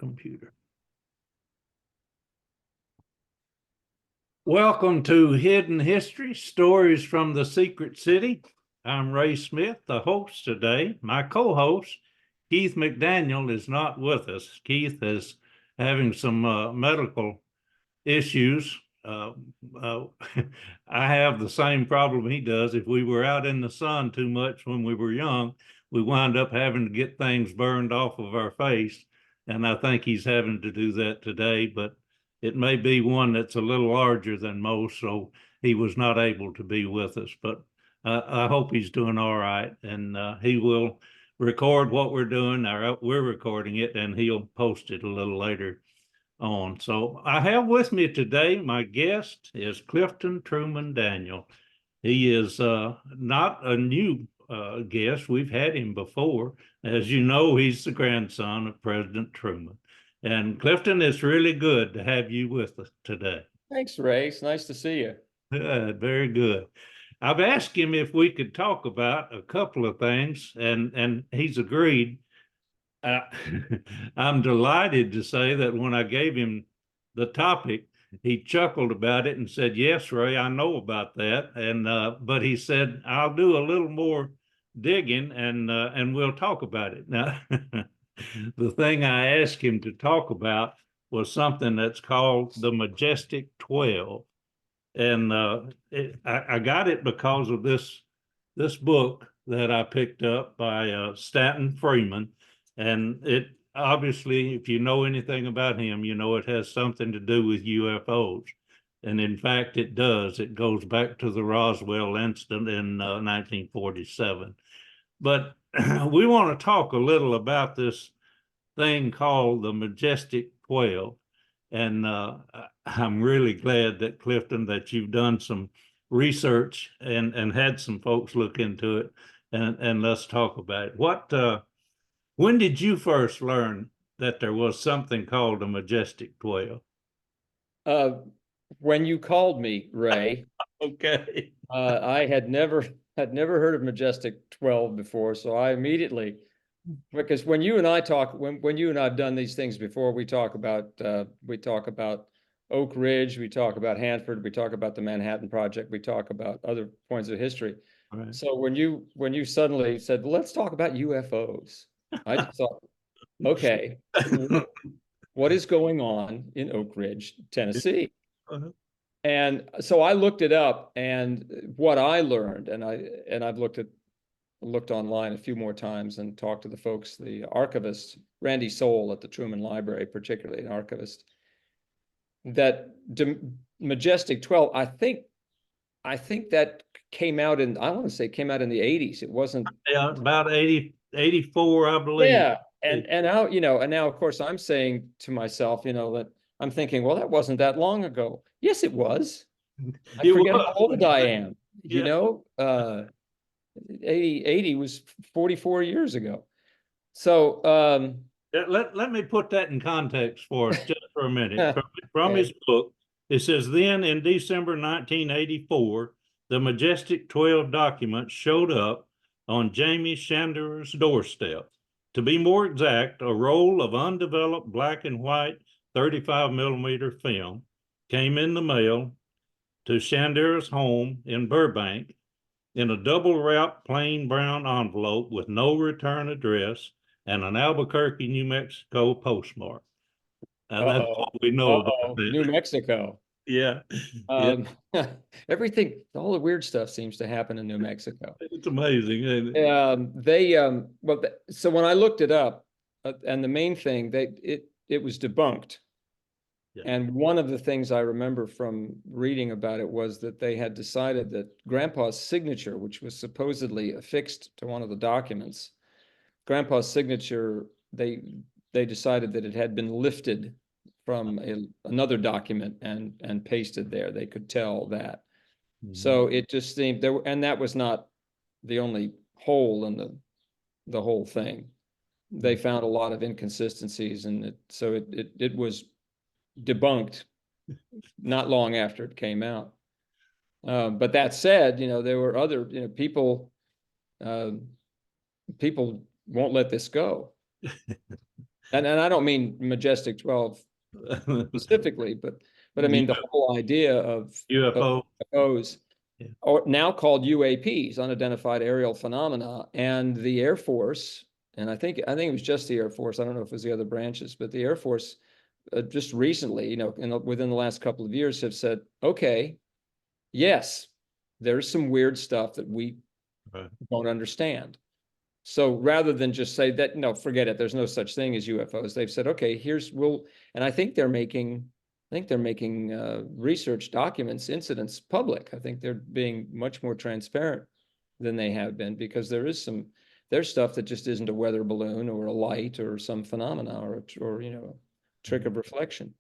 computer. Welcome to Hidden History, Stories from the Secret City. I'm Ray Smith, the host today. My co-host, Keith McDaniel, is not with us. Keith is having some medical issues. I have the same problem he does. If we were out in the sun too much when we were young, we wind up having to get things burned off of our face. And I think he's having to do that today, but it may be one that's a little larger than most, so he was not able to be with us. But I hope he's doing all right, and he will record what we're doing, or we're recording it, and he'll post it a little later on. So I have with me today, my guest is Clifton Truman Daniel. He is not a new guest. We've had him before. As you know, he's the grandson of President Truman. And Clifton, it's really good to have you with us today. Thanks, Ray. It's nice to see you. Very good. I've asked him if we could talk about a couple of things, and he's agreed. I'm delighted to say that when I gave him the topic, he chuckled about it and said, "Yes, Ray, I know about that." And but he said, "I'll do a little more digging, and we'll talk about it." Now, the thing I asked him to talk about was something that's called the Majestic 12, and I got it because of this book that I picked up by Stanton Freeman. And it obviously, if you know anything about him, you know it has something to do with UFOs. And in fact, it does. It goes back to the Roswell incident in 1947. But we want to talk a little about this thing called the Majestic 12. And I'm really glad that, Clifton, that you've done some research and had some folks look into it. And let's talk about it. When did you first learn that there was something called a Majestic 12? When you called me, Ray, Okay. I had never heard of Majestic 12 before, so I immediately, because when you and I talk, when you and I have done these things before, we talk about Oak Ridge, we talk about Hanford, we talk about the Manhattan Project, we talk about other points of history. Right. So when you suddenly said, well, let's talk about UFOs, I just thought, okay, what is going on in Oak Ridge, Tennessee? Uh-huh. And so I looked it up, and what I learned, and I've looked online a few more times and talked to the folks, the archivist, Randy Soul at the Truman Library, particularly an archivist, that Majestic 12, I think that came out in, I want to say came out in the 80s. It wasn't. Yeah, about 84, I believe. Yeah. And now, and now, of course, I'm saying to myself, that I'm thinking, well, that wasn't that long ago. Yes, it was. I forget how old I am. Yeah. 80 was 44 years ago. So let me put that in context for us just for a minute. From okay. his book, it says, then in December 1984, the Majestic 12 document showed up on Jamie Chandra's doorstep. To be more exact, a roll of undeveloped black and white 35 millimeter film came in the mail to Chandra's home in Burbank in a double wrapped plain brown envelope with no return address and an Albuquerque, New Mexico postmark. That's what we know about that. New Mexico. Yeah. Everything, all the weird stuff seems to happen in New Mexico. It's amazing, isn't it? So when I looked it up, and the main thing, it was debunked. Yeah. And one of the things I remember from reading about it was that they had decided that Grandpa's signature, which was supposedly affixed to one of the documents, Grandpa's signature, they decided that it had been lifted from another document and pasted there. They could tell that. Mm-hmm. So it just seemed there, and that was not the only hole in the whole thing. They found a lot of inconsistencies, and it was debunked not long after it came out. But that said, there were other, people won't let this go. And I don't mean Majestic 12 specifically, but I mean the whole idea of UFO. UFOs, Yeah. or now called UAPs, unidentified aerial phenomena, and the Air Force, and I think it was just the Air Force. I don't know if it was the other branches, but the Air Force just recently, within the last couple of years, have said, okay, yes, there's some weird stuff that we don't understand. So rather than just say that, no, forget it, there's no such thing as UFOs, they've said, okay, and I think they're making research documents, incidents public. I think they're being much more transparent than they have been, because there's stuff that just isn't a weather balloon or a light or some phenomena or a trick of reflection.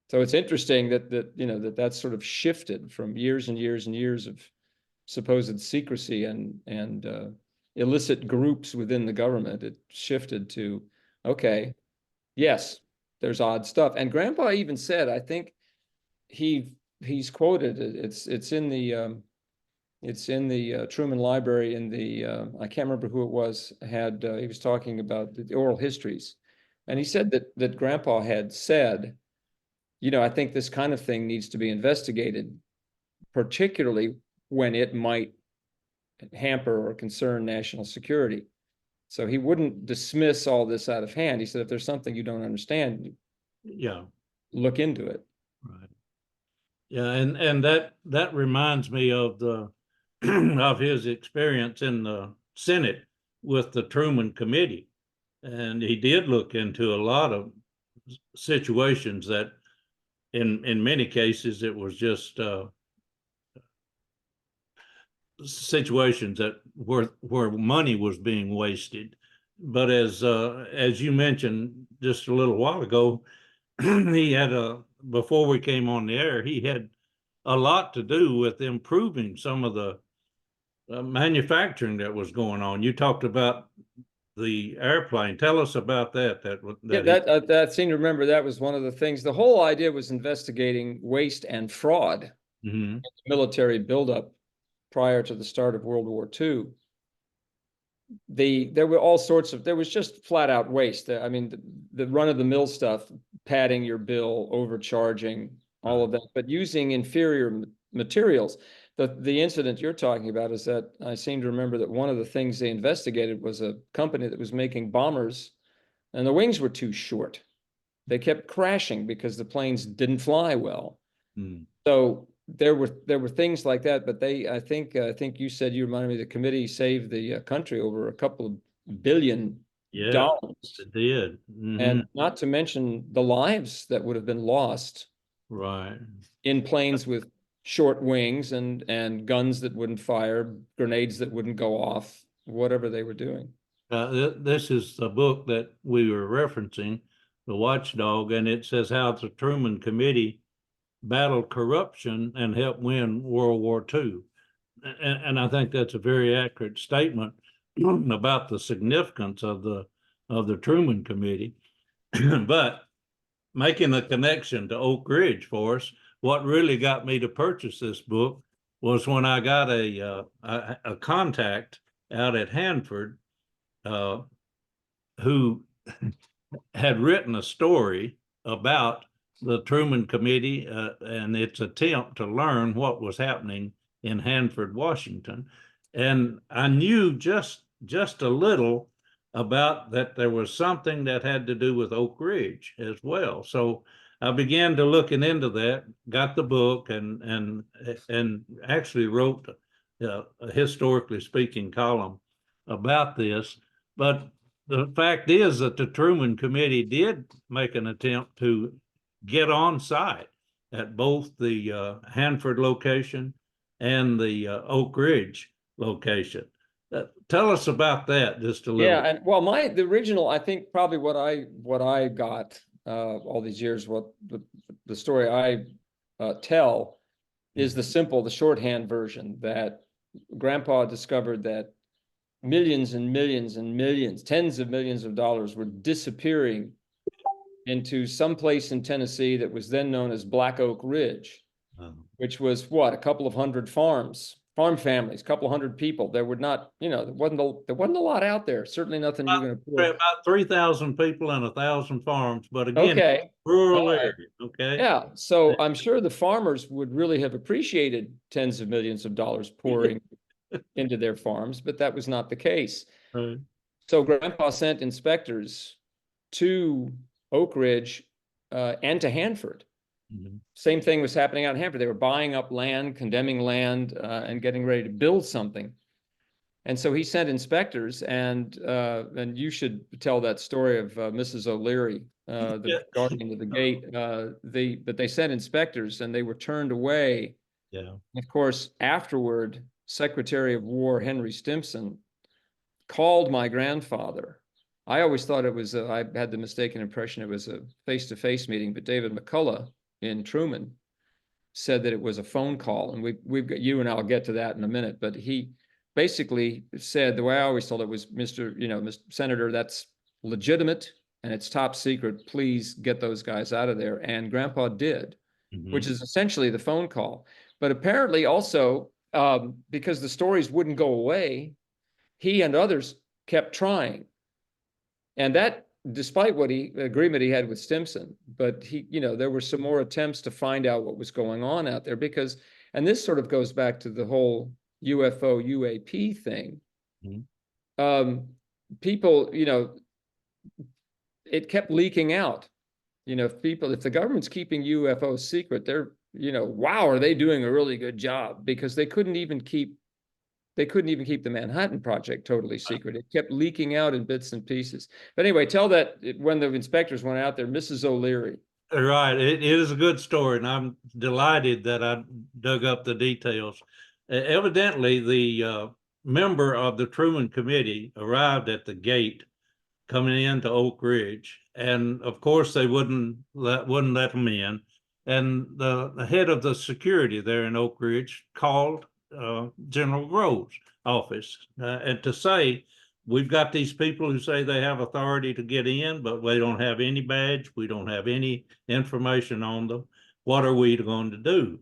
So it's interesting that's sort of shifted from years and years and years of supposed secrecy and illicit groups within the government. It shifted to, okay, yes, there's odd stuff. And Grandpa even said, I think he's quoted, it's in the Truman Library, in the I can't remember who it was, he was talking about the oral histories, and he said that Grandpa had said, I think this kind of thing needs to be investigated, particularly when it might hamper or concern national security. So he wouldn't dismiss all this out of hand. He said, if there's something you don't understand, Yeah. look into it. Right. Yeah, and that reminds me of the of his experience in the Senate with the Truman Committee. And he did look into a lot of situations that in many cases it was just situations that where money was being wasted. But as you mentioned just a little while ago, he had before we came on the air, he had a lot to do with improving some of the manufacturing that was going on. You talked about the airplane. Tell us about that. That seemed to remember that was one of the things. The whole idea was investigating waste and fraud in the military buildup prior to the start of World War II. There were all sorts of, there was just flat out waste. I mean, the run of the mill stuff, padding your bill, overcharging, all of that, but using inferior materials. The incident you're talking about is that I seem to remember that one of the things they investigated was a company that was making bombers, and the wings were too short. They kept crashing because the planes didn't fly well. So there were things like that, but I think you said, you reminded me, the committee saved the country over a couple of billion dollars. It did. And not to mention the lives that would have been lost in planes with short wings and guns that wouldn't fire, grenades that wouldn't go off, whatever they were doing. This is the book that we were referencing, The Watchdog, and it says how the Truman Committee battled corruption and helped win World War II. And I think that's a very accurate statement about the significance of the Truman Committee. But making a connection to Oak Ridge for us, what really got me to purchase this book was when I got a contact out at Hanford who had written a story about the Truman Committee and its attempt to learn what was happening in Hanford, Washington. And I knew just a little about that there was something that had to do with Oak Ridge as well. So I began to looking into that, got the book, and actually wrote a historically speaking column about this. But the fact is that the Truman Committee did make an attempt to get on site at both the Hanford location and the Oak Ridge location. Tell us about that just a little. Yeah, and well, the original, I think probably what I got all these years, what the story I tell is the shorthand version, that Grandpa discovered that millions and millions and millions, tens of millions of dollars were disappearing into some place in Tennessee that was then known as Black Oak Ridge, which was a couple of hundred farms farm families, a couple hundred people. There would not, there wasn't a lot out there. Certainly nothing you're going to pour. About 3,000 people and 1,000 farms, but again, Okay. rural All right. area. Okay. Yeah. So I'm sure the farmers would really have appreciated tens of millions of dollars pouring into their farms, but that was not the case. Right. So Grandpa sent inspectors to Oak Ridge and to Hanford. Mm-hmm. Same thing was happening out in Hanford. They were buying up land, condemning land, and getting ready to build something. And so he sent inspectors, and you should tell that story of Mrs. O'Leary, the guardian of the gate. But they sent inspectors, and they were turned away. Yeah. Of course, afterward, Secretary of War Henry Stimson called my grandfather. I always thought it was, I had the mistaken impression it was a face-to-face meeting, but David McCullough in Truman said that it was a phone call. And we've got, you and I'll get to that in a minute, but he basically said, the way I always told it was, Mr. Senator, that's legitimate and it's top secret. Please get those guys out of there. And Grandpa did, which is essentially the phone call. But apparently also, because the stories wouldn't go away, he and others kept trying. And that, despite agreement he had with Stimson, but there were some more attempts to find out what was going on out there because, and this sort of goes back to the whole UFO UAP thing. Mm-hmm. People, it kept leaking out. If the government's keeping UFOs secret, they're, wow, are they doing a really good job? Because they couldn't even keep the Manhattan Project totally secret. It kept leaking out in bits and pieces. But anyway, tell that when the inspectors went out there, Mrs. O'Leary. Right. It is a good story, and I'm delighted that I dug up the details. Evidently, the member of the Truman Committee arrived at the gate coming into Oak Ridge, and of course they wouldn't let them in. And the head of the security there in Oak Ridge called General Groves' office and to say, we've got these people who say they have authority to get in, but we don't have any badge. We don't have any information on them. What are we going to do?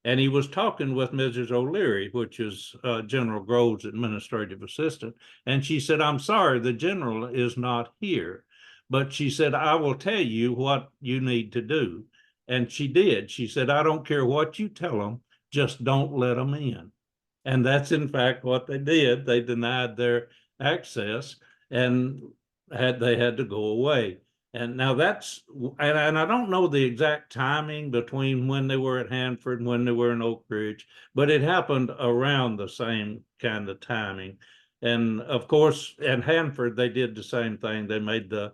And he was talking with Mrs. O'Leary, which is General Groves' administrative assistant. And she said, I'm sorry, the general is not here. But she said, I will tell you what you need to do. And she did. She said, I don't care what you tell them, just don't let them in. And that's in fact what they did. They denied their access and they had to go away. And now and I don't know the exact timing between when they were at Hanford and when they were in Oak Ridge, but it happened around the same kind of timing. And of course, at Hanford, they did the same thing. They made the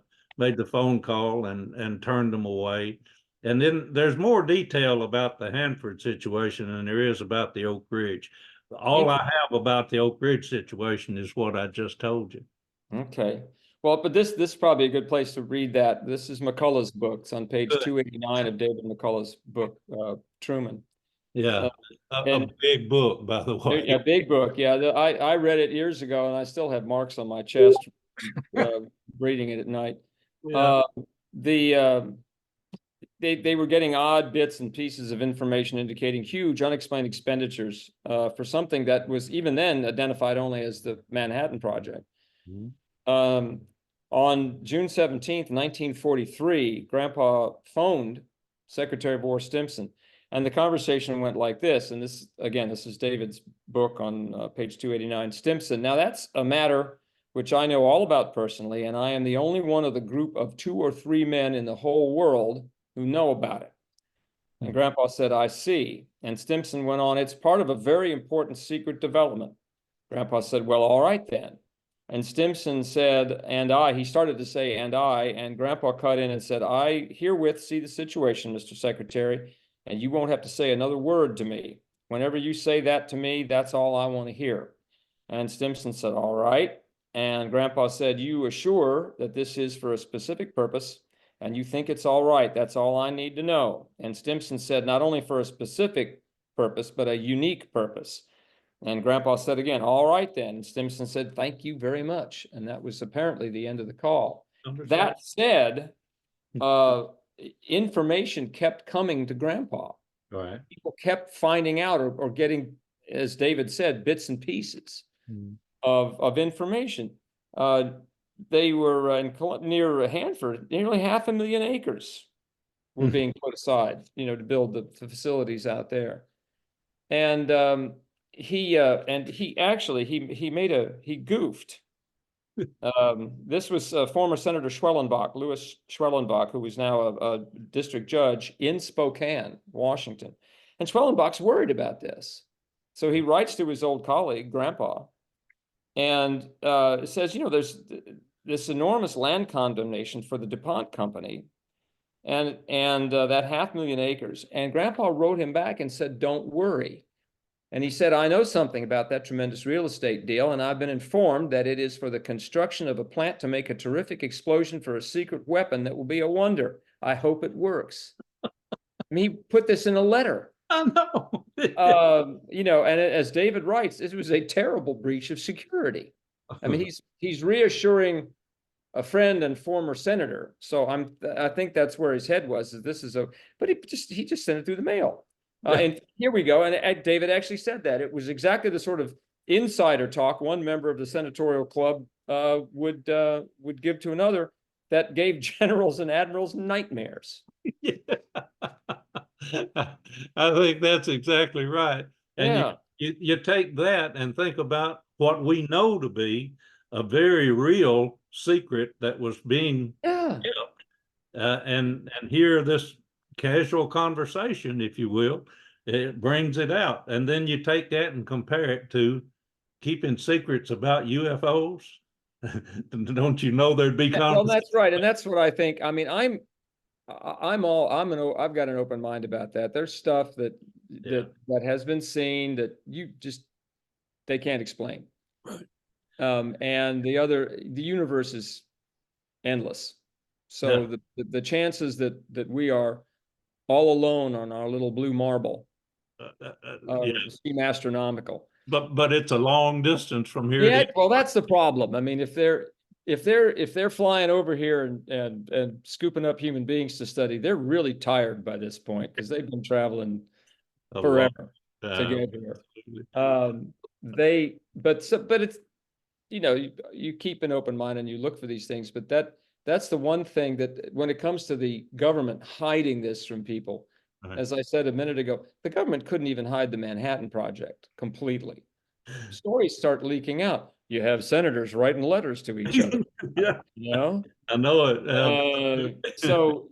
phone call and turned them away. And then there's more detail about the Hanford situation than there is about the Oak Ridge. All I have about the Oak Ridge situation is what I just told you. Okay. Well, but this is probably a good place to read that. This is McCullough's book. It's on page 289 of David McCullough's book, Truman. Yeah, a big book, by the way. A big book. Yeah, I read it years ago, and I still have marks on my chest reading it at night. Yeah. They were getting odd bits and pieces of information indicating huge unexplained expenditures for something that was even then identified only as the Manhattan Project. Mm-hmm. On June 17th, 1943, Grandpa phoned Secretary of War Stimson, and the conversation went like this. And this is David's book on page 289. Stimson, now that's a matter which I know all about personally, and I am the only one of the group of 2 or 3 men in the whole world who know about it. And Grandpa said, I see. And Stimson went on, it's part of a very important secret development. Grandpa said, well, all right then. And Stimson said, he started to say, and Grandpa cut in and said, I herewith see the situation, Mr. Secretary, and you won't have to say another word to me. Whenever you say that to me, that's all I want to hear. And Stimson said, all right. And Grandpa said, you assure that this is for a specific purpose, and you think it's all right. That's all I need to know. And Stimson said, not only for a specific purpose, but a unique purpose. And Grandpa said again, all right then. And Stimson said, thank you very much. And that was apparently the end of the call. That said, information kept coming to Grandpa. Right. People kept finding out or getting as David said, bits and pieces Mm. of information. They were near Hanford, nearly 500,000 acres were being put aside, to build the facilities out there. And he goofed. This was former Senator Schwellenbach, Louis Schwellenbach, who was now a district judge in Spokane, Washington. And Schwellenbach's worried about this. So he writes to his old colleague, Grandpa, and says, there's this enormous land condemnation for the DuPont company, and that 500,000 acres. And Grandpa wrote him back and said, don't worry. And he said, I know something about that tremendous real estate deal, and I've been informed that it is for the construction of a plant to make a terrific explosion for a secret weapon that will be a wonder. I hope it works. I mean, he put this in a letter. I know. And as David writes, it was a terrible breach of security. I mean, he's reassuring a friend and former senator. So I think that's where his head was. But he just sent it through the mail. And here we go. And David actually said that it was exactly the sort of insider talk one member of the senatorial club would give to another that gave generals and admirals nightmares. Yeah. I think that's exactly right. And Yeah. you take that and think about what we know to be a very real secret that was being kept, and hear this casual conversation, if you will, it brings it out. And then you take that and compare it to keeping secrets about UFOs. Don't you know there'd be Well, that's right. And that's what I think. I mean, I've got an open mind about that. There's stuff that has been seen that they can't explain. Right. And the universe is endless. So the chances that we are all alone on our little blue marble seem astronomical. But it's a long distance from here. Yeah, well, that's the problem. I mean, if they're flying over here and scooping up human beings to study, they're really tired by this point because they've been traveling forever to get here. But it's, you keep an open mind and you look for these things. But that's the one thing that when it comes to the government hiding this from people, as I said a minute ago, the government couldn't even hide the Manhattan Project completely. Stories start leaking out. You have senators writing letters to each other. Yeah, I know it. So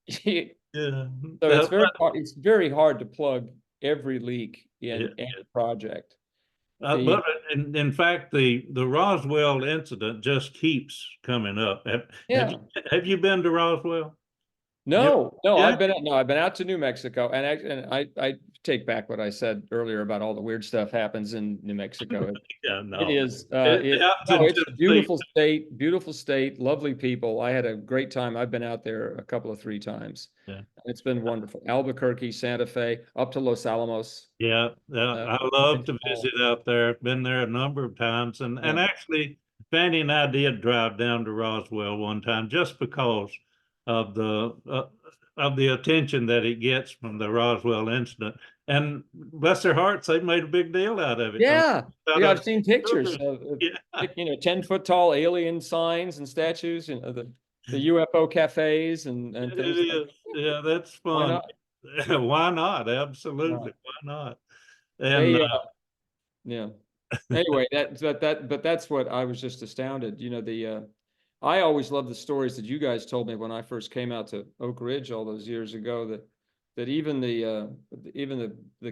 it's very hard to plug every leak in any project. But in fact, the Roswell incident just keeps coming up. Have you been to Roswell? No, I've been out to New Mexico, and I take back what I said earlier about all the weird stuff happens in New Mexico. It is. It's a beautiful state, lovely people. I had a great time. I've been out there a couple of 3 times. Yeah, it's been wonderful. Albuquerque, Santa Fe, up to Los Alamos. Yeah, I love to visit out there. Been there a number of times, and actually, Fanny and I did drive down to Roswell one time just because of the attention that it gets from the Roswell incident. And bless their hearts, they made a big deal out of it. Yeah, I've seen pictures of 10-foot tall alien signs and statues, the UFO cafes and things. Yeah, that's fun. Why not? Absolutely, why not? And anyway, that's what I was just astounded. I always loved the stories that you guys told me when I first came out to Oak Ridge all those years ago, that even the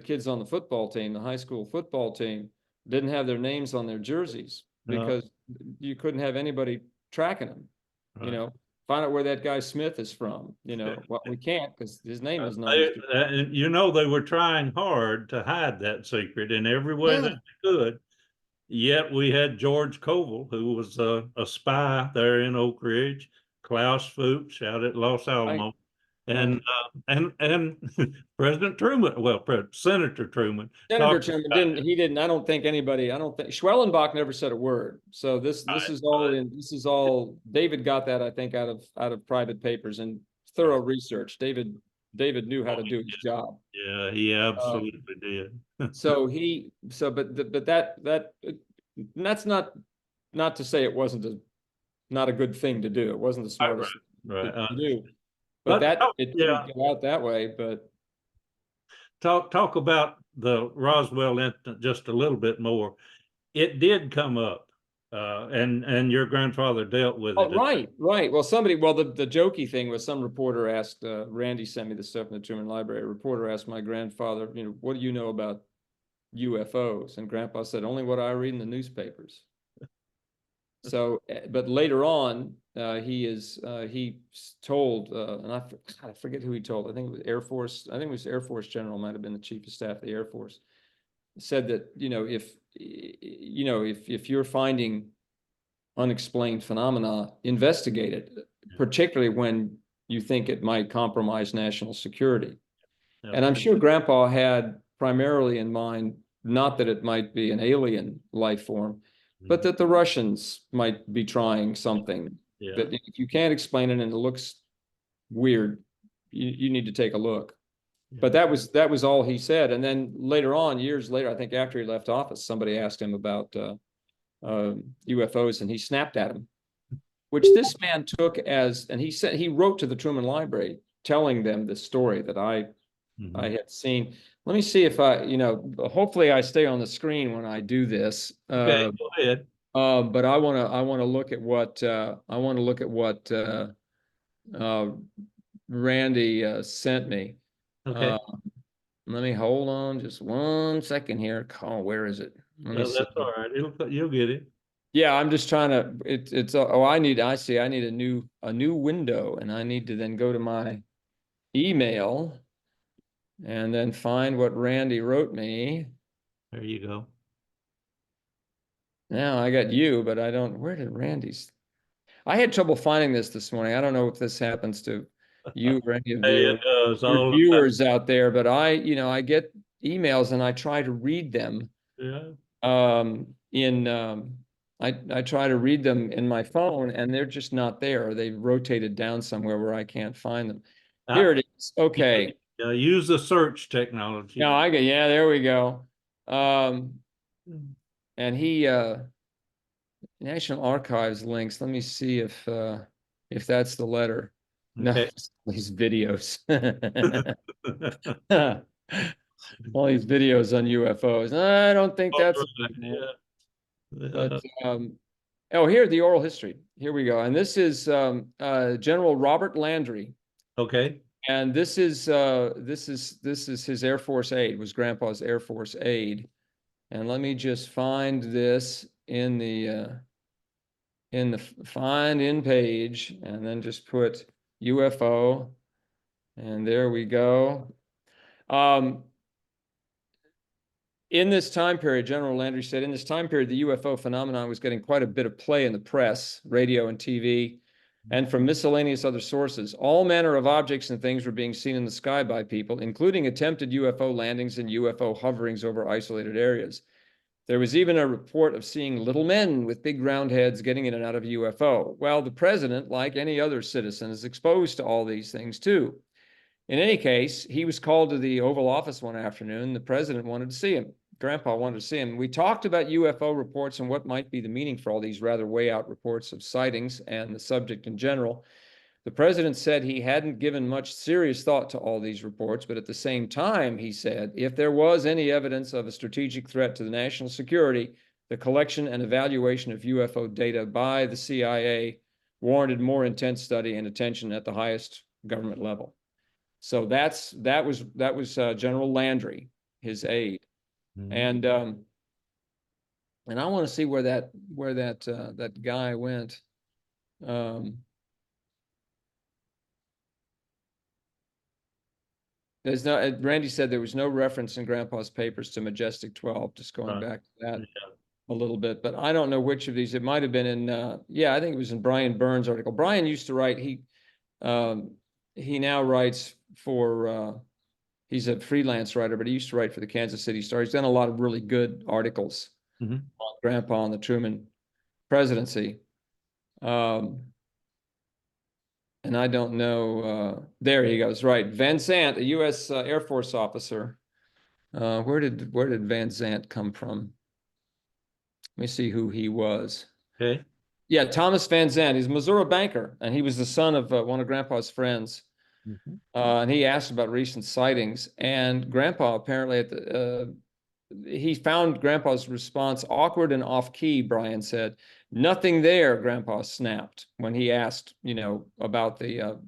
kids on the football team, the high school football team, didn't have their names on their jerseys because you couldn't have anybody tracking them. Right. Find out where that guy Smith is from. Well, we can't because his name is not. They were trying hard to hide that secret in every way that they could. Yet we had George Koval, who was a spy there in Oak Ridge, Klaus Fuchs out at Los Alamos, and President Truman. Well, Senator Truman. Senator Truman didn't. I don't think Schwellenbach never said a word. So this is all David got that, I think, out of private papers and thorough research. David David knew how to do his job. Yeah, he absolutely did. But that's not to say it wasn't not a good thing to do. It wasn't the Right, smartest right, thing right. to do. But But it yeah, didn't go out that way. But talk about the Roswell incident just a little bit more. It did come up, and your grandfather dealt with oh, it. right. Well, the jokey thing was some reporter asked, Randy sent me the stuff in the Truman Library. A reporter asked my grandfather, what do you know about UFOs? And Grandpa said, only what I read in the newspapers. So, but later on, he told, and I forget who he told. I think it was Air Force. I think it was Air Force General, might have been the Chief of Staff of the Air Force, said that, if you're finding unexplained phenomena, investigate it, particularly when you think it might compromise national security. Yeah. And I'm sure Grandpa had primarily in mind, not that it might be an alien life form, but that the Russians might be trying something that if you can't explain it and it looks weird, you need to take a look. But that was all he said. And then later on, years later, I think after he left office, somebody asked him about UFOs, and he snapped at him, which this man took as, and he wrote to the Truman Library telling them the story that I had seen. Let me see if hopefully I stay on the screen when I do this. Okay, go ahead. But I want to look at what Randy sent me. Okay. Let me hold on just 1 second here. Oh, where is it? Let me see. That's all right. You'll get it. Yeah, I'm just trying to. I need a new window, and I need to then go to my email and then find what Randy wrote me. There you go. Now I got you, but I don't. Where did Randy's? I had trouble finding this morning. I don't know if this happens to you or any of Hey, it does your all the time. viewers out there, but I get emails and I try to read them. Yeah. I try to read them in my phone and they're just not there. They've rotated down somewhere where I can't find them. Here it is. Okay. Use the search technology. No, yeah, there we go. And National Archives links. Let me see if that's the letter. No, Okay. these videos. All these videos on UFOs. I don't think that's Right. Yeah. but here, the oral history. Here we go. And this is General Robert Landry. Okay. And this is his Air Force aide, was Grandpa's Air Force aide. And let me just find this in the find in page, and then just put UFO, and there we go. In this time period, General Landry said, in this time period, the UFO phenomenon was getting quite a bit of play in the press, radio, and TV, and from miscellaneous other sources. All manner of objects and things were being seen in the sky by people, including attempted UFO landings and UFO hoverings over isolated areas. There was even a report of seeing little men with big round heads getting in and out of a UFO. Well, the president, like any other citizen, is exposed to all these things too. In any case, he was called to the Oval Office one afternoon. The president wanted to see him. Grandpa wanted to see him. We talked about UFO reports and what might be the meaning for all these rather way out reports of sightings and the subject in general. The president said he hadn't given much serious thought to all these reports, but at the same time, he said, if there was any evidence of a strategic threat to the national security, the collection and evaluation of UFO data by the CIA warranted more intense study and attention at the highest government level. So that was General Landry, his aide, and I want to see where that guy went. There's no. Randy said there was no reference in Grandpa's papers to Majestic 12. Just going back to that a little bit, but I don't know which of these. It might have been in. I think it was in Brian Burns' article. Brian used to write. He now writes for. He's a freelance writer, but he used to write for the Kansas City Star. He's done a lot of really good articles on Grandpa and the Truman presidency. And And I don't know, there he goes, right. Van Zandt, a U.S. Air Force officer. Where did Van Zandt come from? Let me see who he was. Okay. Yeah, Thomas Van Zandt. He's a Missouri banker, and he was the son of one of Grandpa's friends. Mhm. And he asked about recent sightings, and Grandpa apparently he found Grandpa's response awkward and off key. Brian said, "Nothing there." Grandpa snapped when he asked, about the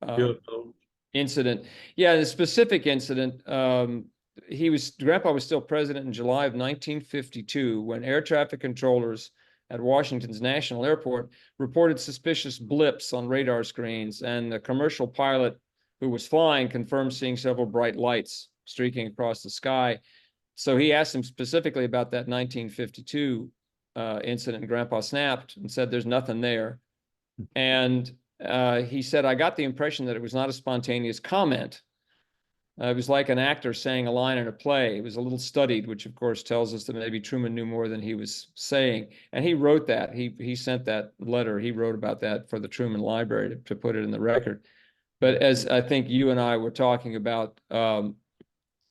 UFO. incident. Yeah, the specific incident. Grandpa was still president in July of 1952 when air traffic controllers at Washington's National Airport reported suspicious blips on radar screens, and the commercial pilot who was flying confirmed seeing several bright lights streaking across the sky. So he asked him specifically about that 1952 incident, and Grandpa snapped and said, "There's nothing there." And he said, "I got the impression that it was not a spontaneous comment. It was like an actor saying a line in a play. It was a little studied," which of course tells us that maybe Truman knew more than he was saying. And he wrote that. He sent that letter. He wrote about that for the Truman Library to put it in the record. But as I think you and I were talking about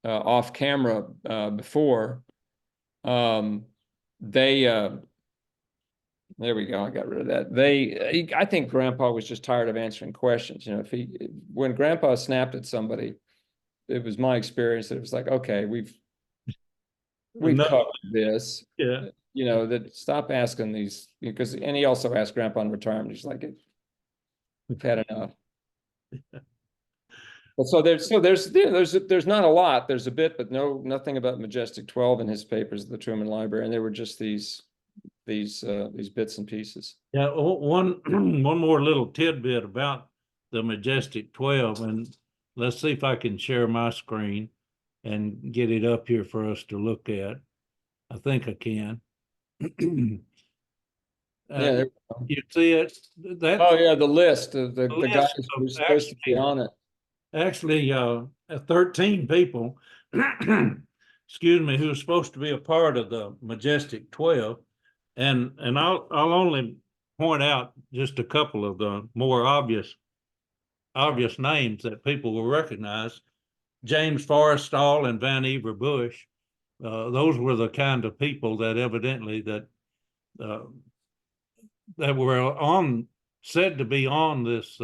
off camera before, they there we go. I got rid of that. I think Grandpa was just tired of answering questions. When Grandpa snapped at somebody, it was my experience that it was like, okay, we've No, covered this. yeah. That stop asking these, and he also asked Grandpa in retirement. He's like, we've had enough. But so there's not a lot. There's a bit, but nothing about Majestic 12 in his papers at the Truman Library, and there were just these bits and pieces. Yeah, one one more little tidbit about the Majestic 12, and let's see if I can share my screen and get it up here for us to look at. I think I can. Yeah. You see it? Oh yeah, the list of the list guys of who are supposed to be on it. Actually, 13 people, excuse me, who are supposed to be a part of the Majestic 12. And I'll only point out just a couple of the more obvious names that people will recognize. James Forrestal and Vannevar Bush. Those were the kind of people that evidently that were said to be on this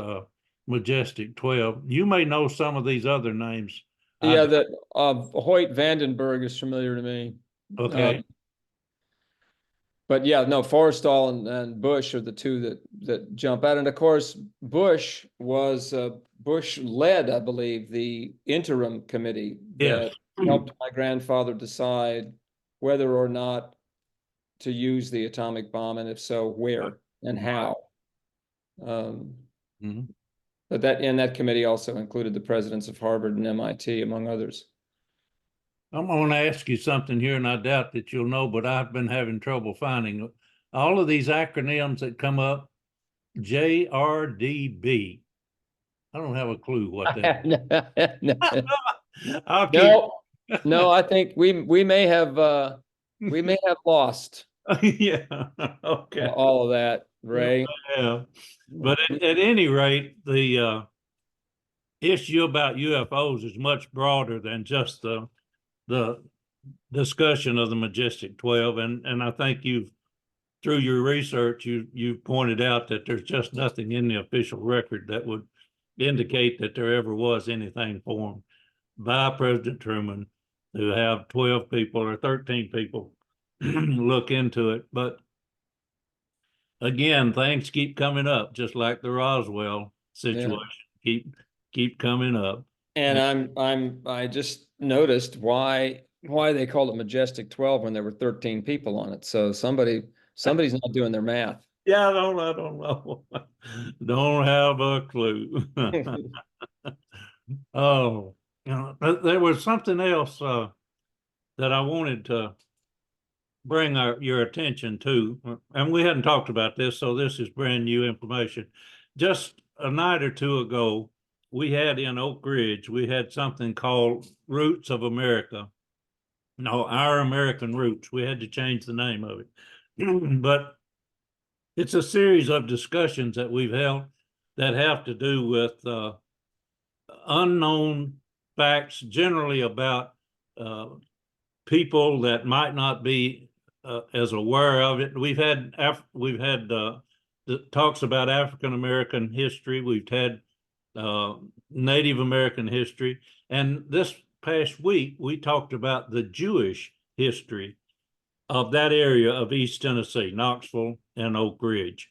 Majestic 12. You may know some of these other names. Yeah, that Hoyt Vandenberg is familiar to me. Okay. But yeah, no, Forrestal and Bush are the two that jump out. And of course, Bush led, I believe, the interim committee that helped my grandfather decide whether or not to use the atomic bomb, and if so, where and how. But that committee also included the presidents of Harvard and MIT, among others. I'm going to ask you something here, and I doubt that you'll know, but I've been having trouble finding all of these acronyms that come up. JRDB. I don't have a clue what that is. No, I think we may have lost yeah. Okay. all of that, Ray. Yeah. But at any rate, the issue about UFOs is much broader than just the discussion of the Majestic 12. And I think through your research, you've pointed out that there's just nothing in the official record that would indicate that there ever was anything formed by President Truman to have 12 people or 13 people look into it. But again, things keep coming up, just like the Roswell situation. Yeah. Keep coming up. And I just noticed why they called it Majestic 12 when there were 13 people on it. So somebody's not doing their math. Yeah, I don't know. Don't have a clue. Oh, there was something else that I wanted to bring your attention to, and we hadn't talked about this, so this is brand new information. Just a night or two ago, we had in Oak Ridge, we had something called Roots of America. No, Our American Roots. We had to change the name of it. But it's a series of discussions that we've held that have to do with unknown facts, generally about people that might not be as aware of it. We've had talks about African American history. We've had Native American history, and this past week we talked about the Jewish history of that area of East Tennessee, Knoxville and Oak Ridge.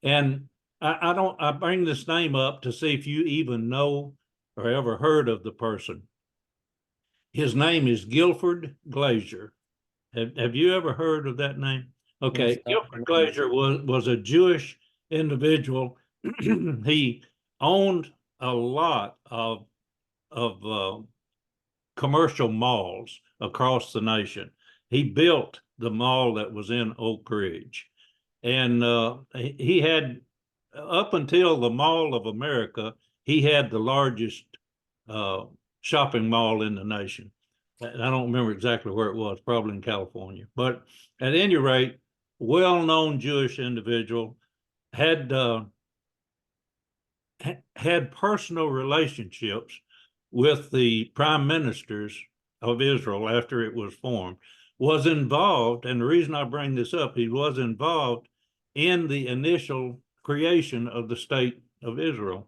And I bring this name up to see if you even know or ever heard of the person. His name is Guilford Glazier. Have you ever heard of that name? Okay, Guilford Glazier was a Jewish individual. He owned a lot of commercial malls across the nation. He built the mall that was in Oak Ridge, and he had, up until the Mall of America, he had the largest shopping mall in the nation. I don't remember exactly where it was, probably in California. But at any rate, well-known Jewish individual, had had personal relationships with the prime ministers of Israel after it was formed, was involved, and the reason I bring this up, he was involved in the initial creation of the state of Israel.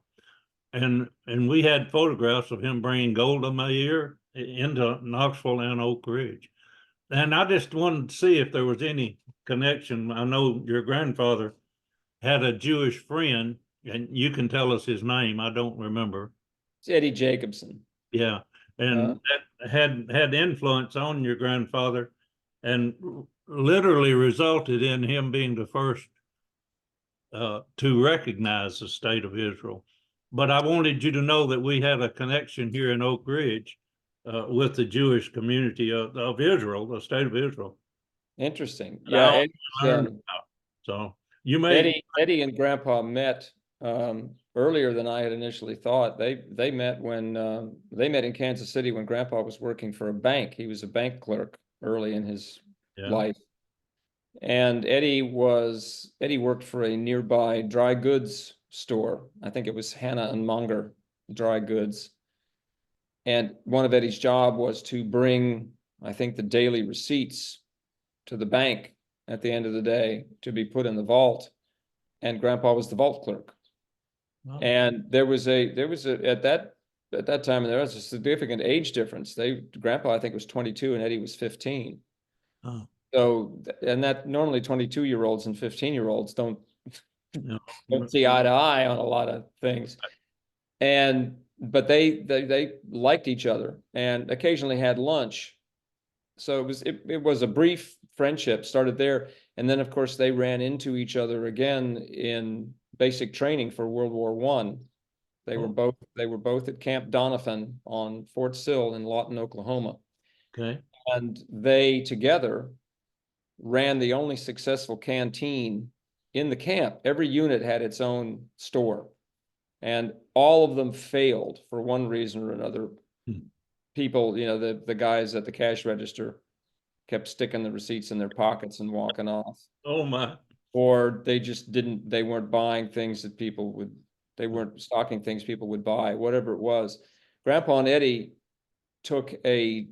And we had photographs of him bringing Golda Meir into Knoxville and Oak Ridge. And I just wanted to see if there was any connection. I know your grandfather had a Jewish friend, and you can tell us his name. I don't remember. It's Eddie Jacobson. Yeah, and that had influence on your grandfather, and literally resulted in him being the first to recognize the state of Israel. But I wanted you to know that we had a connection here in Oak Ridge with the Jewish community of Israel, the state of Israel. Interesting. Yeah. So you may Eddie and Grandpa met earlier than I had initially thought. They met when they met in Kansas City when Grandpa was working for a bank. He was a bank clerk early in his life. And Eddie worked for a nearby dry goods store. I think it was Hannah and Munger Dry Goods. And one of Eddie's job was to bring, I think, the daily receipts to the bank at the end of the day to be put in the vault. And Grandpa was the vault clerk. Wow. And there was a at that time there was a significant age difference. Grandpa I think was 22 and Eddie was 15. Oh. So, and that normally 22-year-olds and 15-year-olds don't see eye to eye on a lot of things. But they liked each other and occasionally had lunch. So it was a brief friendship started there. And then of course they ran into each other again in basic training for World War I. They were both at Camp Doniphan on Fort Sill in Lawton, Oklahoma. Okay. And they together ran the only successful canteen in the camp. Every unit had its own store, and all of them failed for one reason or another. People, the guys at the cash register kept sticking the receipts in their pockets and walking off. Oh my. Or they weren't buying things that they weren't stocking things people would buy, whatever it was. Grandpa and Eddie took a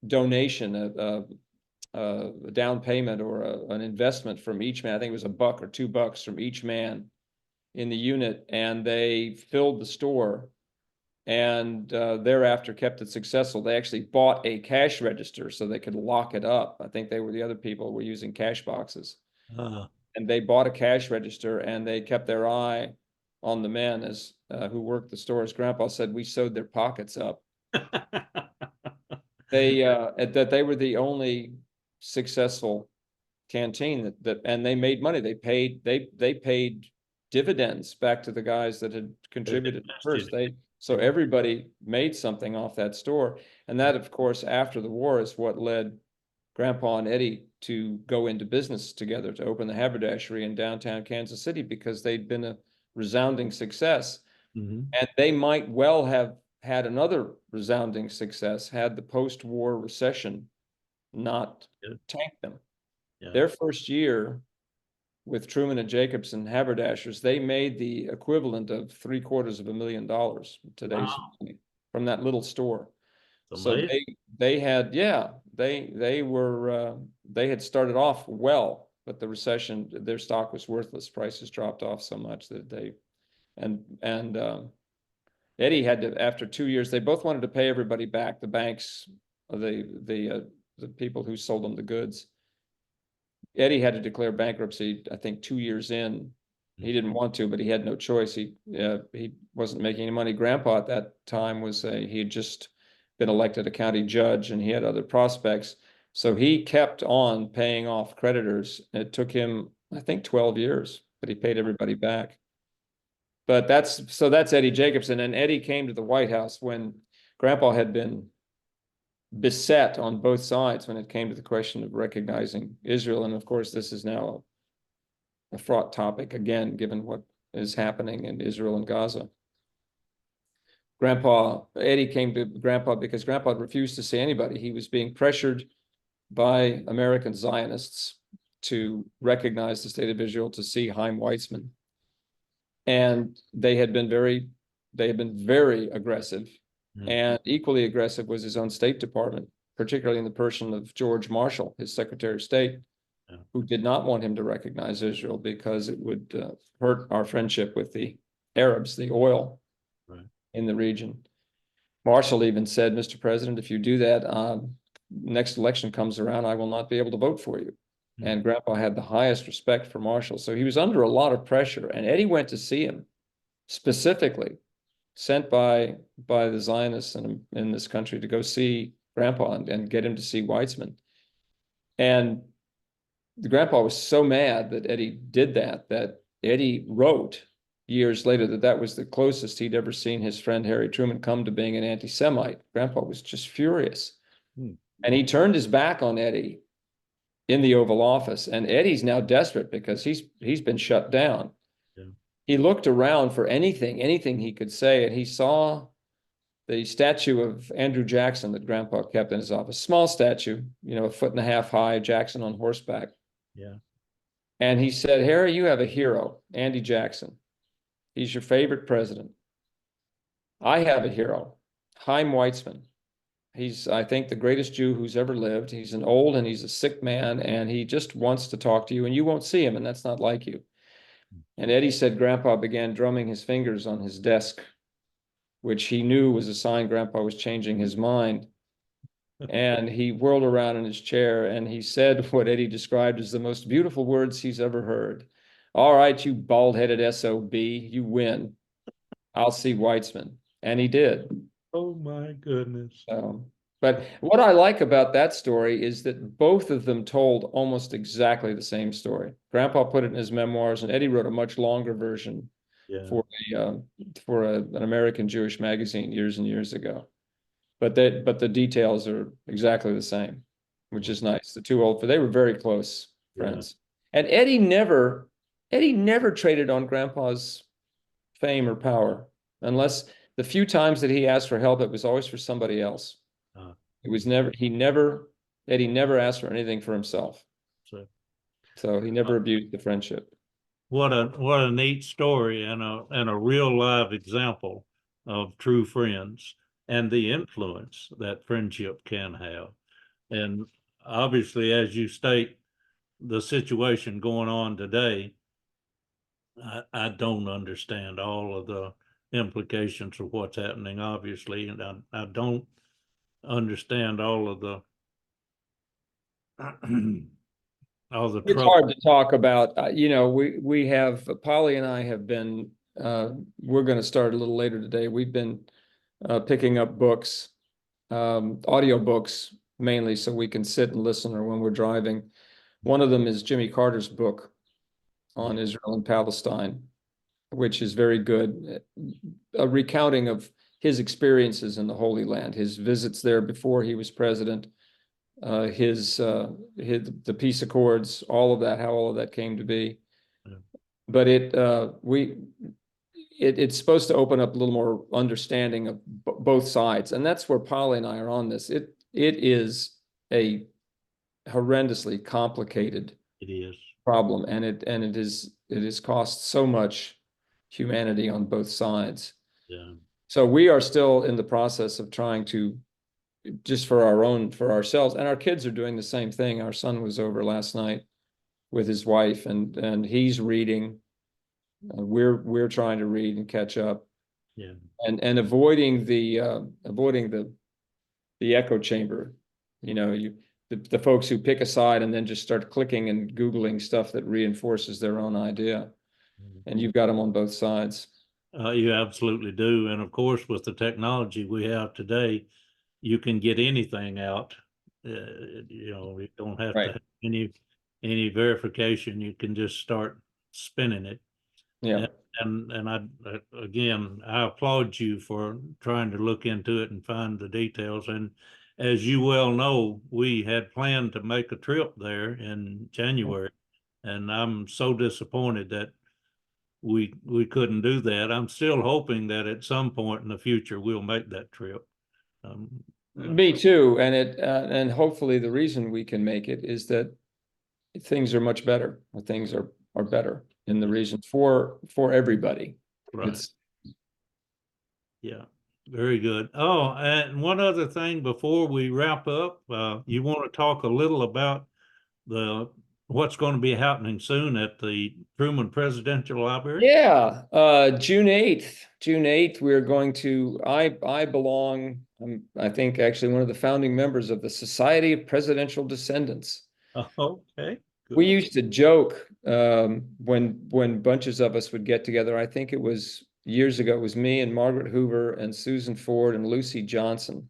donation, a down payment or an investment from each man. I think it was $1 or $2 from each man in the unit, and they filled the store and thereafter kept it successful. They actually bought a cash register so they could lock it up. I think the other people were using cash boxes. And they bought a cash register and they kept their eye on the men who worked the store. As Grandpa said, we sewed their pockets up. That they were the only successful canteen and they made money. They paid dividends back to the guys that had contributed first. So everybody made something off that store. And that, of course, after the war is what led Grandpa and Eddie to go into business together, to open the haberdashery in downtown Kansas City, because they'd been a resounding success. Mm-hmm. And they might well have had another resounding success had the post-war recession not tanked them. Yeah. Their first year, with Truman and Jacobson haberdashers, they made the equivalent of $750,000 today's money from that little store. So they had, yeah, they were they had started off well, but the recession, their stock was worthless. Prices dropped off so much that and Eddie had to, after 2 years, they both wanted to pay everybody back, the banks, the people who sold them the goods. Eddie had to declare bankruptcy, I think 2 years in. He didn't want to, but he had no choice. He wasn't making any money. Grandpa at that time he had just been elected a county judge, and he had other prospects. So he kept on paying off creditors. It took him, I think, 12 years, but he paid everybody back. But that's Eddie Jacobson. And Eddie came to the White House when Grandpa had been beset on both sides when it came to the question of recognizing Israel. And of course, this is now a fraught topic again, given what is happening in Israel and Gaza. Eddie came to Grandpa because Grandpa refused to see anybody. He was being pressured by American Zionists to recognize the state of Israel, to see Chaim Weizmann. And they had been very aggressive. And equally aggressive was his own State Department, particularly in the person of George Marshall, his Secretary of State, who did not want him to recognize Israel because it would hurt our friendship with the Arabs, the oil in the region. Marshall even said, "Mr. President, if you do that, next election comes around, I will not be able to vote for you." And Grandpa had the highest respect for Marshall. So he was under a lot of pressure. And Eddie went to see him, specifically sent by the Zionists in this country to go see Grandpa and get him to see Weizmann. And the Grandpa was so mad that Eddie did that Eddie wrote years later that was the closest he'd ever seen his friend Harry Truman come to being an anti-Semite. Grandpa was just furious. And he turned his back on Eddie in the Oval Office. And Eddie's now desperate because he's been shut down. He looked around for anything he could say, and he saw the statue of Andrew Jackson that Grandpa kept in his office. Small statue, 1.5 feet high, Jackson on horseback. And he said, "Harry, you have a hero, Andy Jackson. He's your favorite president. I have a hero, Chaim Weizmann. He's, I think, the greatest Jew who's ever lived. He's an old and he's a sick man, and he just wants to talk to you, and you won't see him, and that's not like you." And Eddie said Grandpa began drumming his fingers on his desk, which he knew was a sign Grandpa was changing his mind. And he whirled around in his chair and he said what Eddie described as the most beautiful words he's ever heard. "All right, you bald-headed SOB, you win. I'll see Weizmann." And he did. Oh my goodness. But what I like about that story is that both of them told almost exactly the same story. Grandpa put it in his memoirs, and Eddie wrote a much longer version for an American Jewish magazine years and years ago. But the details are exactly the same, which is nice. They were very close friends. And Eddie never traded on Grandpa's fame or power, unless the few times that he asked for help, it was always for somebody else. It was Eddie never asked for anything for himself. So he never abused the friendship. What a neat story and a real live example of true friends and the influence that friendship can have. And obviously, as you state, the situation going on today, I don't understand all of the implications of what's happening, obviously, and I don't understand all of the It's hard to talk about. We have, Polly and I have been, we're going to start a little later today. We've been picking up books, audio books mainly, so we can sit and listen or when we're driving. One of them is Jimmy Carter's book on Israel and Palestine, which is very good. A recounting of his experiences in the Holy Land, his visits there before he was president, the peace accords, all of that, how all of that came to be. But it's supposed to open up a little more understanding of both sides, and that's where Polly and I are on this. It is a horrendously complicated problem, and it has cost so much humanity on both sides. Yeah. So we are still in the process of trying to, just for ourselves, and our kids are doing the same thing. Our son was over last night with his wife, and he's reading. We're trying to read and catch up, Yeah. and avoiding the echo chamber. You know, the folks who pick a side and then just start clicking and Googling stuff that reinforces their own idea. And you've got them on both sides. You absolutely do. And of course, with the technology we have today, you can get anything out. You don't have to Right. have any verification. You can just start spinning it. Yeah. And again, I applaud you for trying to look into it and find the details. And as you well know, we had planned to make a trip there in January, and I'm so disappointed that we couldn't do that. I'm still hoping that at some point in the future we'll make that trip. Um, Me too. And hopefully the reason we can make it is that things are much better, or things are better in the region for everybody. right. It's Yeah. Very good. Oh, and one other thing before we wrap up, you want to talk a little about the what's going to be happening soon at the Truman Presidential Library? Yeah, June 8th, we're going to, I belong, I think actually one of the founding members of the Society of Presidential Descendants. Okay, We good. used to joke when bunches of us would get together. I think it was years ago. It was me and Margaret Hoover and Susan Ford and Lucy Johnson.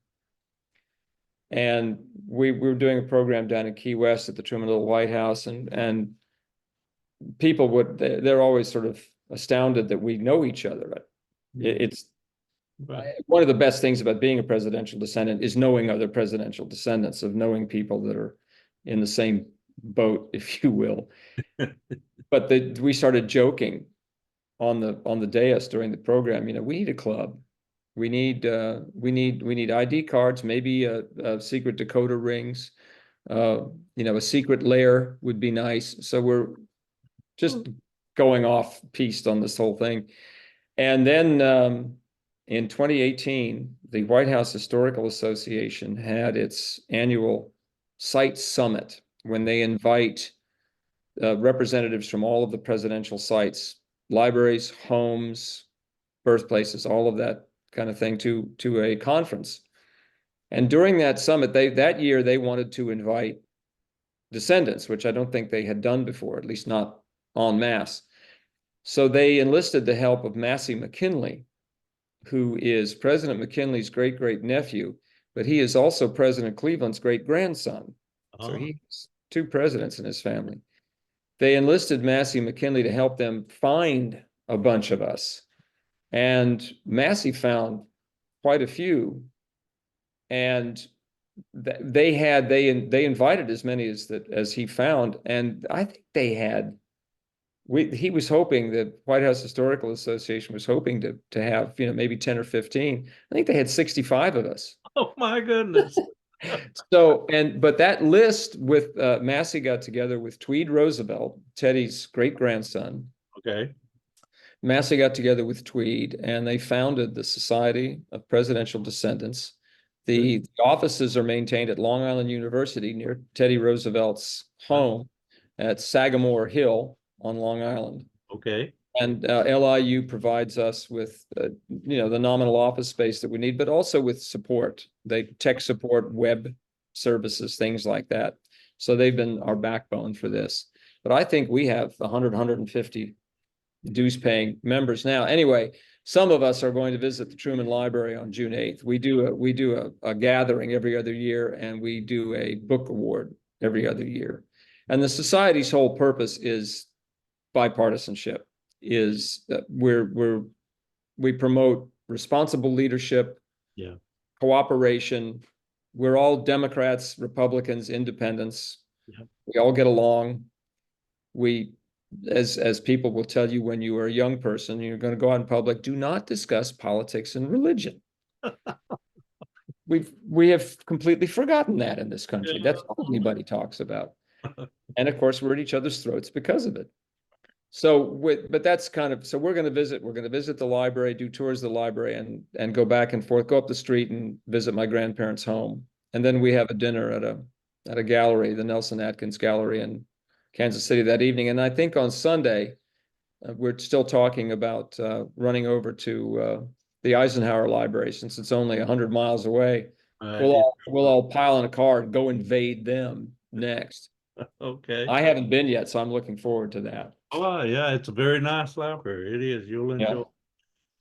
And we were doing a program down in Key West at the Truman Little White House, and people they're always sort of astounded that we know each other. It's Right. one of the best things about being a presidential descendant is knowing other presidential descendants, of knowing people that are in the same boat, if you will. But we started joking on the dais during the program. You know, we need a club. We need ID cards, maybe a secret decoder rings. You know, a secret lair would be nice. So we're just going off piste on this whole thing. And then in 2018, the White House Historical Association had its annual site summit, when they invite representatives from all of the presidential sites, libraries, homes, birthplaces, all of that kind of thing, to a conference. And during that summit, that year they wanted to invite descendants, which I don't think they had done before, at least not en masse. So they enlisted the help of Massey McKinley, who is President McKinley's great nephew, but he is also President Cleveland's great grandson. So he has two presidents in his family. They enlisted Massey McKinley to help them find a bunch of us. And Massey found quite a few. And they invited as many as he found. And I think they had, he was hoping, the White House Historical Association was hoping to have, you know, maybe 10 or 15. I think they had 65 of us. Oh my goodness. But that list with Massey got together with Tweed Roosevelt, Teddy's great grandson. Okay. Massey got together with Tweed, and they founded the Society of Presidential Descendants. The offices are maintained at Long Island University near Teddy Roosevelt's home at Sagamore Hill on Long Island. Okay. And LIU provides us with, you know, the nominal office space that we need, but also with support. They tech support, web services, things like that. So they've been our backbone for this. But I think we have 100, 150 dues paying members now. Anyway, some of us are going to visit the Truman Library on June 8th. We do a gathering every other year, and we do a book award every other year. And the society's whole purpose is bipartisanship. Is we promote responsible leadership, Yeah. cooperation. We're all Democrats, Republicans, independents. Yeah. We all get along. We, as people will tell you when you are a young person, you're going to go out in public, do not discuss politics and religion. We have completely forgotten that in this country. That's all anybody talks about. And of course, we're at each other's throats because of it. But that's kind of, so we're going to visit the library, do tours of the library and go back and forth, go up the street and visit my grandparents' home. And then we have a dinner at a gallery, the Nelson Atkins Gallery in Kansas City that evening. And I think on Sunday, we're still talking about running over to the Eisenhower Library, since it's only 100 miles away. We'll all pile in a car and go invade them next. Okay. I haven't been yet, so I'm looking forward to that. Oh, yeah, it's a very nice library. It is. You'll enjoy. Yeah.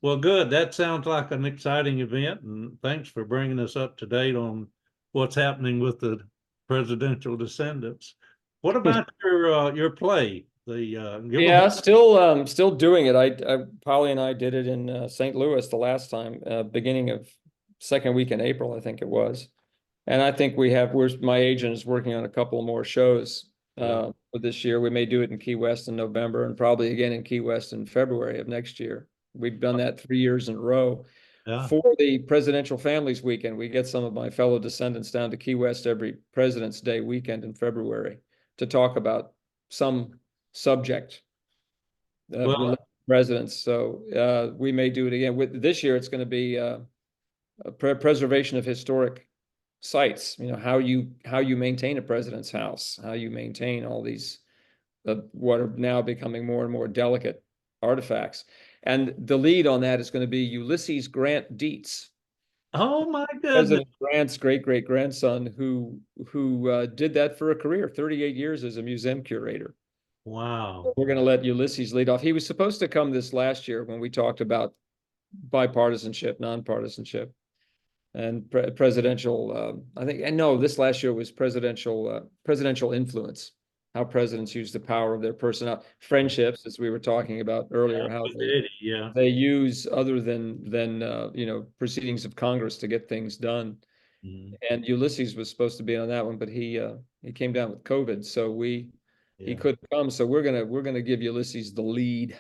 Well, good. That sounds like an exciting event, and thanks for bringing us up to date on what's happening with the presidential descendants. What about your play? Yeah, still doing it. Polly and I did it in St. Louis the last time, beginning of second week in April, I think it was. And I think my agent is working on a couple more shows for this year. We may do it in Key West in November and probably again in Key West in February of next year. We've done that 3 years in a row. Yeah. For the Presidential Families Weekend, we get some of my fellow descendants down to Key West every President's Day weekend in February to talk about some subject Well, presidents. So we may do it again. With this year, it's going to be preservation of historic sites. You know, how you maintain a president's house, how you maintain all these what are now becoming more and more delicate artifacts. And the lead on that is going to be Ulysses Grant Dietz. oh my goodness. President Grant's great-great-grandson, who did that for a career, 38 years as a museum curator. Wow. We're going to let Ulysses lead off. He was supposed to come this last year when we talked about bipartisanship, nonpartisanship, and presidential. I think, and no, this last year was presidential influence. How presidents use the power of their personnel, friendships, as we were talking about earlier. How they use other than proceedings of Congress to get things done. Mm-hmm. And Ulysses was supposed to be on that one, but he came down with COVID, so he couldn't come. So we're gonna give Ulysses the lead.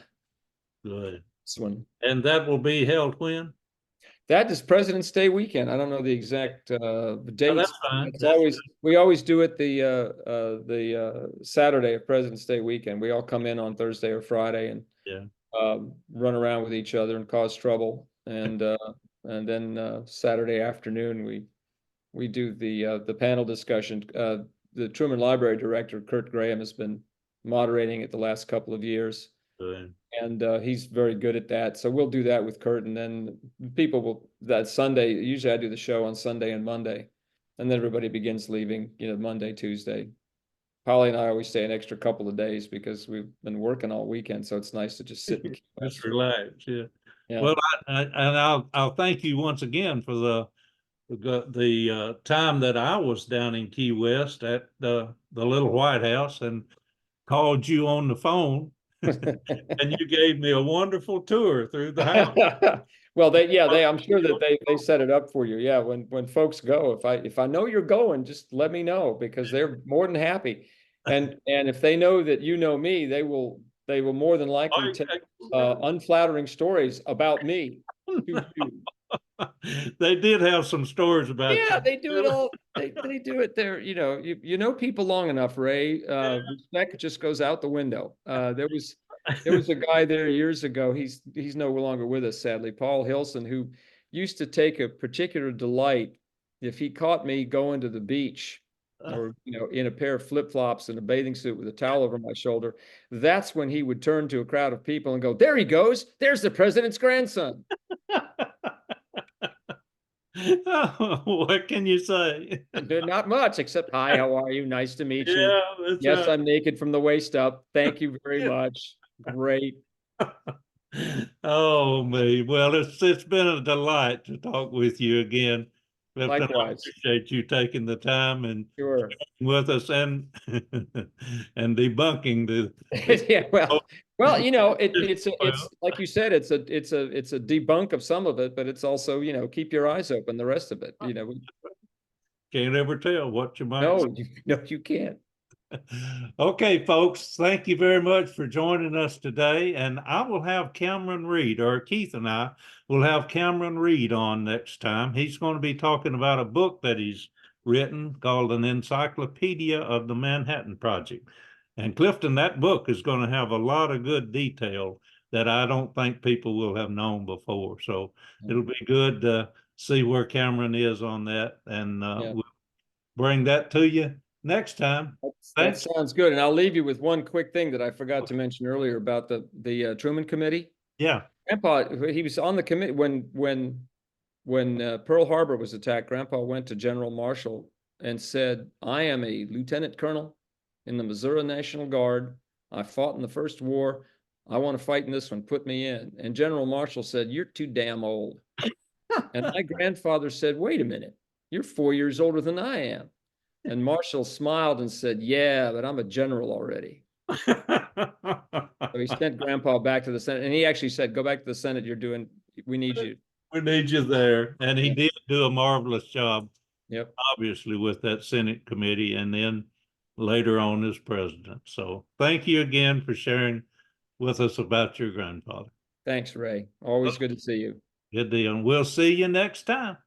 Good. This one. And that will be held when? That is President's Day weekend. I don't know the exact dates. Oh, that's fine. We always do it the Saturday of President's Day weekend. We all come in on Thursday or Friday and run around with each other and cause trouble. And then Saturday afternoon we do the panel discussion. The Truman Library director, Kurt Graham, has been moderating it the last couple of years. Good. And he's very good at that. So we'll do that with Kurt. And then people will, that Sunday, usually I do the show on Sunday and Monday. And then everybody begins leaving, Monday, Tuesday. Polly and I always stay an extra couple of days because we've been working all weekend. So it's nice to just sit and just relax. Yeah. Yeah. Well, I'll thank you once again for the time that I was down in Key West at the Little White House and called you on the phone. And you gave me a wonderful tour through the house. Well, I'm sure that they set it up for you. Yeah, when folks go, if I know you're going, just let me know because they're more than happy. And if they know that you know me, they will more than likely tell unflattering stories about me. They did have some stories about you. Yeah, they do it all. They do it there. You know people long enough, Ray. Respect just goes out the window. There was a guy there years ago. He's no longer with us, sadly. Paul Hilson, who used to take a particular delight if he caught me going to the beach or in a pair of flip-flops and a bathing suit with a towel over my shoulder. That's when he would turn to a crowd of people and go, "There he goes. There's the president's grandson." What can you say? Not much, except, "Hi, how are you? Nice to meet you. Yeah, that's yes, right. I'm naked from the waist up. Thank you very much. Great." Oh, me. Well, it's been a delight to talk with you again. Likewise. I appreciate you taking the time and sure with us and and debunking the yeah, well, it's like you said, it's a debunk of some of it, but it's also, keep your eyes open, the rest of it, Can't ever tell what you might. No, you can't. Okay, folks, thank you very much for joining us today. And I will have Cameron Reed, or Keith and I will have Cameron Reed on next time. He's going to be talking about a book that he's written called An Encyclopedia of the Manhattan Project. And Clifton, that book is going to have a lot of good detail that I don't think people will have known before. So it'll be good to see where Cameron is on that, and we'll bring that to you next time. That sounds good. And I'll leave you with one quick thing that I forgot to mention earlier about the Truman Committee. Yeah. Grandpa, he was on the committee when Pearl Harbor was attacked. Grandpa went to General Marshall and said, "I am a lieutenant colonel in the Missouri National Guard. I fought in the First War. I want to fight in this one. Put me in." And General Marshall said, "You're too damn old." And my grandfather said, "Wait a minute, you're 4 years older than I am." And Marshall smiled and said, "Yeah, but I'm a general already." So he sent Grandpa back to the Senate, and he actually said, "Go back to the Senate. We need you." We need you there. And he did do a marvelous job. Yep. Obviously, with that Senate committee, and then later on as president. So thank you again for sharing with us about your grandfather. Thanks, Ray. Always good to see you. Good deal. And we'll see you next time.